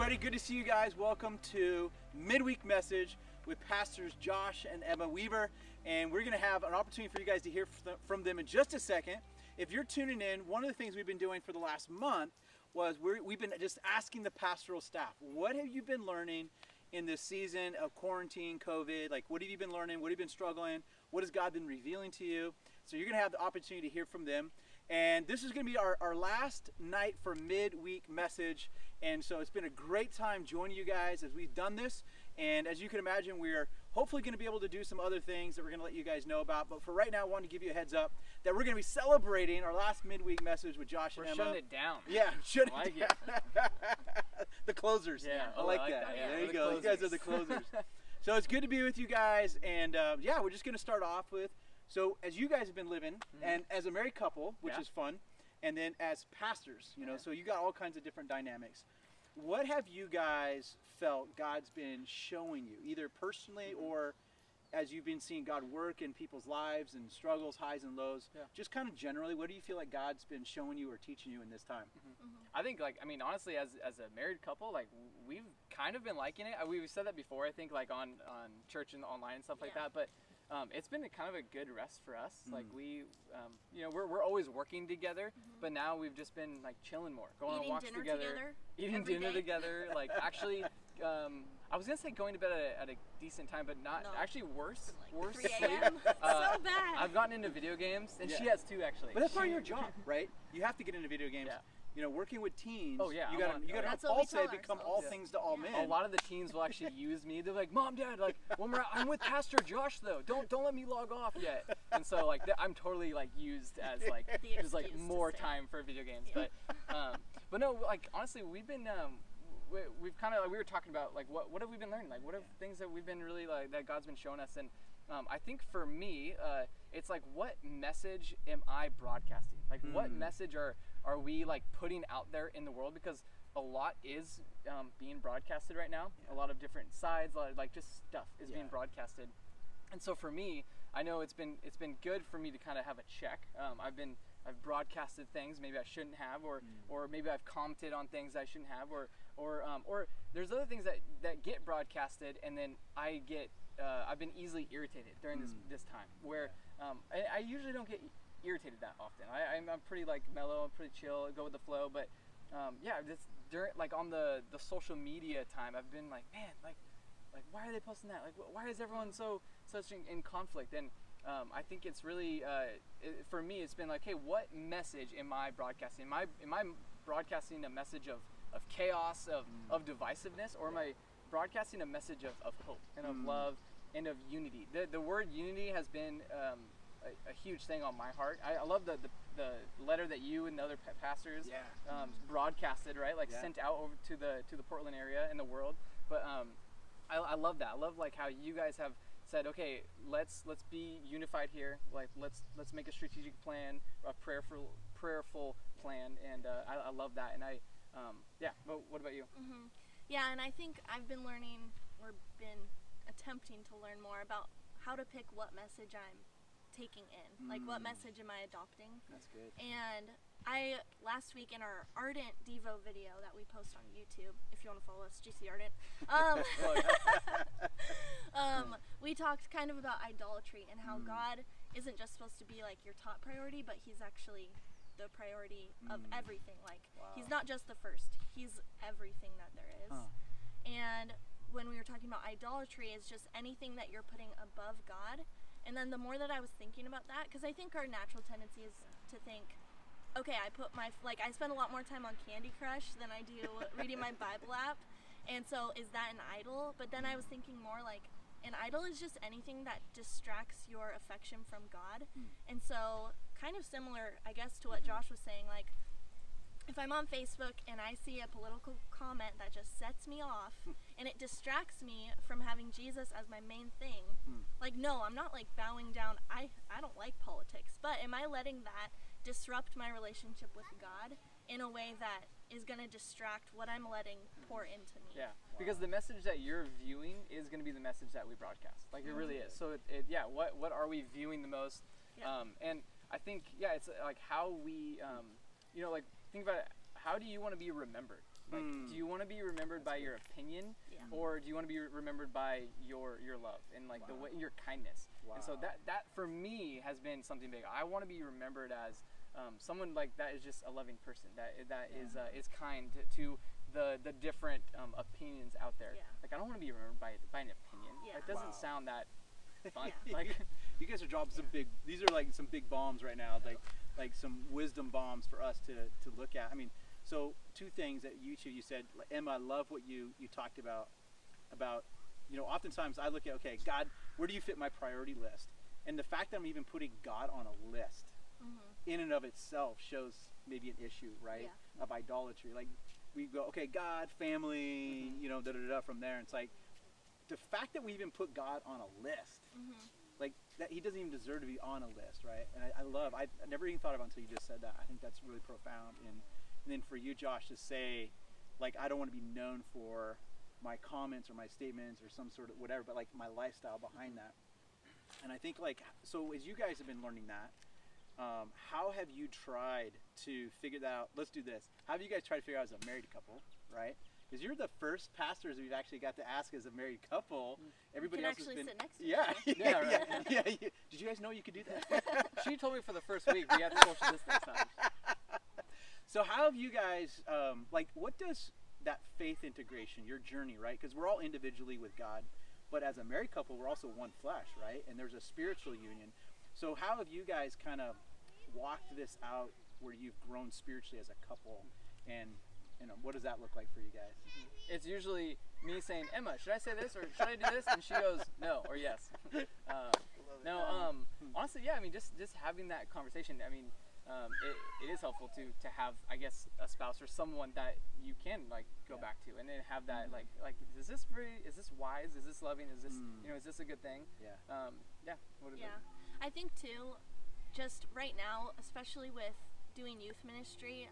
everybody. Good to see you guys. Welcome to Midweek Message with Pastors Josh and Emma Weaver. And we're going to have an opportunity for you guys to hear from them in just a second. If you're tuning in, one of the things we've been doing for the last month was we've been just asking the pastoral staff, what have you been learning in this season of quarantine, COVID? Like, what have you been learning? What have you been struggling? What has God been revealing to you? So you're going to have the opportunity to hear from them. And this is going to be our last night for Midweek Message. And so it's been a great time joining you guys as we've done this. And as you can imagine, we're hopefully going to be able to do some other things that we're going to let you guys know about. But for right now, I wanted to give you a heads up that we're going to be celebrating our last Midweek Message with Josh and Emma. We're shutting it down. Yeah, shutting it down. The closers. Yeah, I like that. Yeah. There you go. You guys are the closers. So it's good to be with you guys. And yeah, we're just going to start off with, so as you guys have been living, and as a married couple, which is fun, and then as pastors, you know, so you got all kinds of different dynamics. What have you guys felt God's been showing you, either personally or as you've been seeing God work in people's lives and struggles, highs and lows? Just kind of generally, what do you feel like God's been showing you or teaching you in this time? I think, like, I mean, honestly, as a married couple, like, we've kind of been liking it. We've said that before, I think, like, on church and online and stuff like that, but it's been kind of a good rest for us. Like, we, you know, we're always working together, but now we've just been, like, chilling more, going on walks together, eating dinner together, like, actually, I was gonna say going to bed at a decent time, but not actually worse. Like worse 3 sleep. a.m. So bad. I've gotten into video games, and she has too, actually. But that's part of your job, right? You have to get into video games. You know, working with teens, you gotta help Paul say become all things to all men. A lot of the teens will actually use me. They're like, Mom, Dad, like, I'm with Pastor Josh though. Don't let me log off yet. And so like I'm totally like used as like there's like more time for video games. But no, like honestly, we've been we've kind of like, we were talking about like what have we been learning? Like what are things that we've been really like that God's been showing us? And I think for me, it's like, what message am I broadcasting? Like what message are we like putting out there in the world? Because a lot is being broadcasted right now. A lot of different sides, like just stuff is being broadcasted. And so for me, I know it's been good for me to kind of have a check. I've broadcasted things maybe I shouldn't have, or maybe I've commented on things I shouldn't have, or there's other things that get broadcasted, and then I've been easily irritated during this time where I usually don't get irritated that often. I'm pretty like mellow, I'm pretty chill, go with the flow. But just during like on the social media time, I've been like, man, like why are they posting that? Like why is everyone such in conflict? And I think it's really for me, it's been like, hey, what message am I broadcasting? Am I broadcasting a message of chaos, of divisiveness, or am I broadcasting a message of hope and of love and of unity? The word unity has been a huge thing on my heart. I love the letter that you and the other pastors broadcasted, right? Like sent out over to the Portland area and the world. But I love that. I love like how you guys have said, okay, let's be unified here. Like let's make a strategic plan, a prayerful plan, and I love that. And but what about you? Yeah, and I think I've been learning, or been attempting to learn more about how to pick what message I'm taking in. Like, what message am I adopting? That's good. And last week in our Ardent Devo video that we post on YouTube, if you want to follow us, GC Ardent, we talked kind of about idolatry and how God isn't just supposed to be like your top priority, but he's actually the priority of everything. Like, he's not just the first, he's everything that there is. And when we were talking about idolatry, it's just anything that you're putting above God. And then the more that I was thinking about that, because I think our natural tendency is to think, okay, I spend a lot more time on Candy Crush than I do reading my Bible app, and so is that an idol? But then I was thinking more like, an idol is just anything that distracts your affection from God. And so kind of similar, I guess, to what Josh was saying, like, if I'm on Facebook and I see a political comment that just sets me off and it distracts me from having Jesus as my main thing, like, no, I'm not like bowing down. I don't like politics, but am I letting that disrupt my relationship with God in a way that is going to distract what I'm letting pour into me? Yeah, because the message that you're viewing is going to be the message that we broadcast. Like, it really is. So what are we viewing the most? And I think it's like how we like think about it. How do you want to be remembered? Like, do you want to be remembered by your opinion, or do you want to be remembered by your love and like the way, your kindness? And so that for me has been something big. I want to be remembered as someone like that is just a loving person, that is kind to the different opinions out there. Like, I don't want to be remembered by an opinion. It doesn't sound that fun. Like, you guys are dropping some big. These are like some big bombs right now. Like some wisdom bombs for us to look at. I mean, so two things that you said, Emma, I love what you talked about, you know, oftentimes I look at, okay, God, where do you fit my priority list? And the fact that I'm even putting God on a list in and of itself shows maybe an issue, right? Of idolatry. Like, we go, okay, God, family, you know, from there. And it's like, the fact that we even put God on a list, like, that he doesn't even deserve to be on a list, right? And I never even thought about it until you just said that. I think that's really profound. And then for you, Josh, to say, like, I don't want to be known for my comments or my statements or some sort of whatever, but like my lifestyle behind that. And I think, like, so as you guys have been learning that, how have you tried to figure that out? Let's do this. How have you guys tried to figure out as a married couple, right? Because you're the first pastors we've actually got to ask as a married couple. Everybody else has been. Sit next to each other. Yeah. Did you guys know you could do that? she told me for the first week we had to social distance time. So how have you guys, like, what does that faith integration, your journey, right? Because we're all individually with God, but as a married couple, we're also one flesh, right? And there's a spiritual union. So how have you guys kind of walked this out where you've grown spiritually as a couple? And, you know, what does that look like for you guys? It's usually me saying, Emma, should I say this or should I do this? And she goes, no, or yes. Honestly, yeah, I mean, just having that conversation, I mean, it is helpful to have, I guess, a spouse or someone that you can like go back to, and then have that like is this wise, is this loving, is this you know, is this a good thing? What is it? I think too, just right now, especially with doing youth ministry,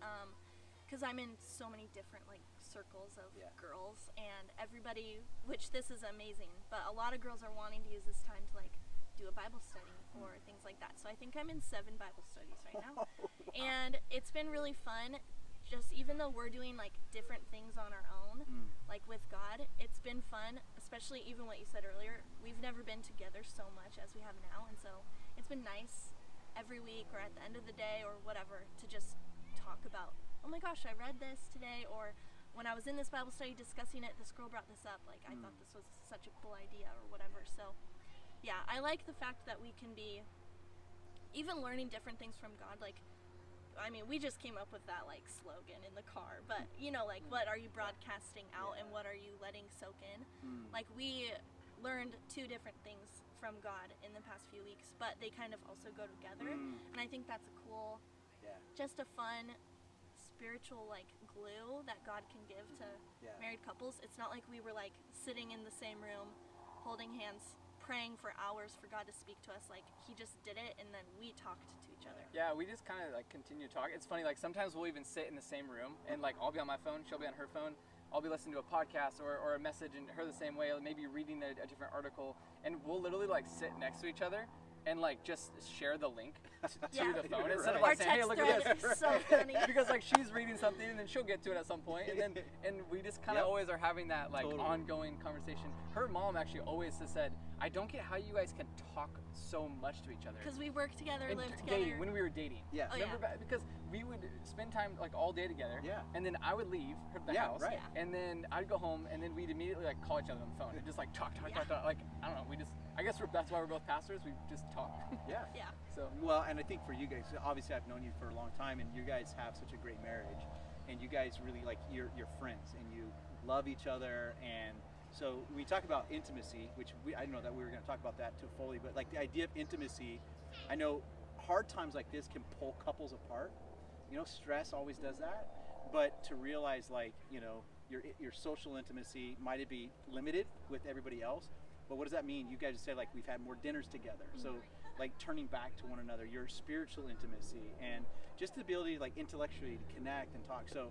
because I'm in so many different like circles of girls, and everybody, which this is amazing, but a lot of girls are wanting to use this time to like do a Bible study or things like that. So I think I'm in 7 Bible studies right now. And it's been really fun. Just even though we're doing like different things on our own, like with God, it's been fun, especially even what you said earlier. We've never been together so much as we have now. And so it's been nice every week or at the end of the day or whatever to just talk about, oh my gosh, I read this today, or when I was in this Bible study discussing it, this girl brought this up, like I thought this was such a cool idea or whatever. So yeah, I like the fact that we can be even learning different things from God. Like, I mean, we just came up with that like slogan in the car, but you know, like, what are you broadcasting out and what are you letting soak in? Like, we learned 2 different things from God in the past few weeks, but they kind of also go together. And I think that's a cool, just a fun spiritual like glue that God can give to married couples. It's not like we were like sitting in the same room holding hands praying for hours for God to speak to us. Like, he just did it and then we talked to each other. Yeah, we just kind of like continue to talk. It's funny, like sometimes we'll even sit in the same room and like I'll be on my phone, she'll be on her phone, I'll be listening to a podcast or a message, and her the same way, maybe reading a different article, and we'll literally like sit next to each other and like just share the link to the phone instead of like saying, hey, look at this. Is so funny. Because like she's reading something and then she'll get to it at some point, and we just kind of always are having that like ongoing conversation. Her mom actually always has said, I don't get how you guys can talk so much to each other. Because we work together, and live together. Dating, when we were dating. Yeah. Remember back, because we would spend time like all day together. Yeah. And then I would leave the house. Right. And then I'd go home, and then we'd immediately like call each other on the phone and just like talk. Like, I don't know, I guess that's why we're both pastors. We just talk. Yeah. So. Well, and I think for you guys, obviously I've known you for a long time, and you guys have such a great marriage, and you guys really like you're friends, and you love each other, and so we talk about intimacy, which I know that we were going to talk about that too fully, but like the idea of intimacy, I know hard times like this can pull couples apart. You know, stress always does that, but to realize, like, you know, your social intimacy might be limited with everybody else, but what does that mean? You guys say like we've had more dinners together, so like turning back to one another, your spiritual intimacy, and just the ability like intellectually to connect and talk. So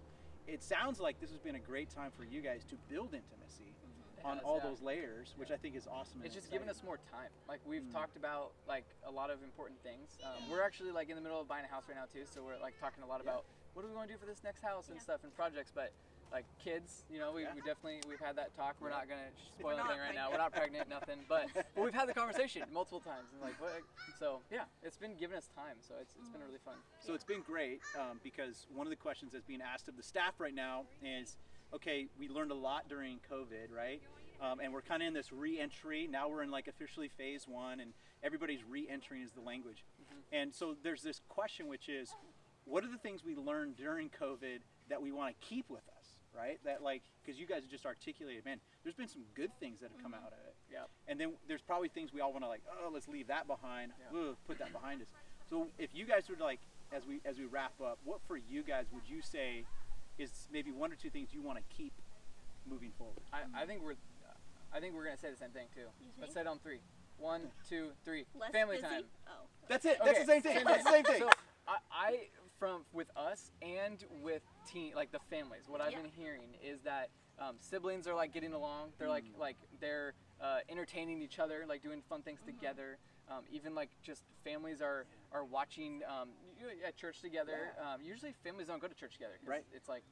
it sounds like this has been a great time for you guys to build intimacy on all those layers, which I think is awesome. It's just giving us more time. Like, we've talked about like a lot of important things. We're actually like in the middle of buying a house right now too, so we're like talking a lot about what do we want to do for this next house and stuff and projects. But like kids, you know, we definitely, we've had that talk. We're not gonna spoil We're not anything right now. We're not pregnant, nothing, but we've had the conversation multiple times, and like, what, so yeah, it's been giving us time, so it's been really fun. So it's been great because one of the questions that's being asked of the staff right now is, okay, we learned a lot during COVID, right? And we're kind of in this re-entry. Now we're in like officially phase 1, and everybody's re-entering is the language. And so there's this question, which is, what are the things we learned during COVID that we want to keep with us, right? That like, because you guys just articulated, man, there's been some good things that have come out of it. Yeah. And then there's probably things we all want to like, oh, let's leave that behind. Ugh, put that behind us. So if you guys would like, as we wrap up, what for you guys would you say is maybe 1 or 2 things you want to keep moving forward? I think we're gonna say the same thing too. Let's say it on 3. 1, 2, 3. Less Family busy? time. Oh. That's it. That's Okay, the same thing. That's the same thing. So I from with us and with like the families, what I've been hearing is that siblings are like getting along. They're like they're entertaining each other, like doing fun things together. Even like just families are watching at church together. Usually families don't go to church together. Right. It's like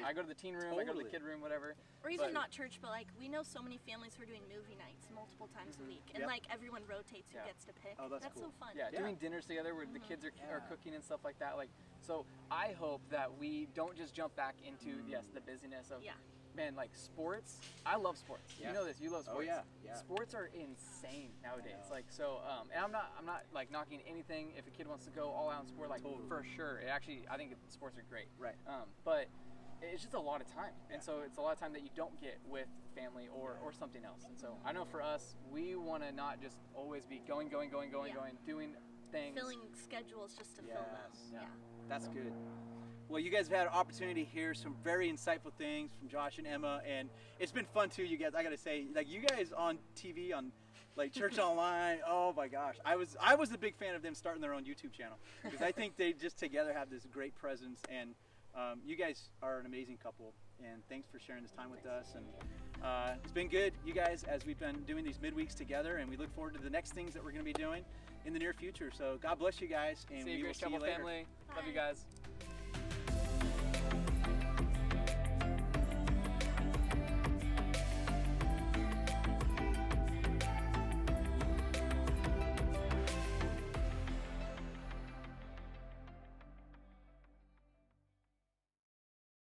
I go to the teen room, I go to the kid room, whatever. Or even not church, but like we know so many families who are doing movie nights multiple times a week, and like everyone rotates who gets to pick. Oh, that's so cool. fun. Yeah, doing dinners together where the kids are cooking and stuff like that. Like, so I hope that we don't just jump back into the busyness of man, like sports. I love sports. You know this. You love sports. Oh yeah. Sports are insane nowadays. Like so, and I'm not like knocking anything. If a kid wants to go all out in sport, like for sure. I think sports are great. Right. But it's just a lot of time, and so it's a lot of time that you don't get with family or something else. And so I know for us, we want to not just always be going, doing things. Filling schedules just to fill them. Yeah. That's good. Well, you guys have had an opportunity to hear some very insightful things from Josh and Emma, and it's been fun too, you guys. I gotta say, like you guys on TV, on like Church Online, oh my gosh. I was a big fan of them starting their own YouTube channel because I think they just together have this great presence, and you guys are an amazing couple, and thanks for sharing this time with us. And it's been good, you guys, as we've been doing these midweeks together, and we look forward to the next things that we're going to be doing in the near future. So God bless you guys, and See you, we will Grace see you Chapel later. family. Love you Bye. guys.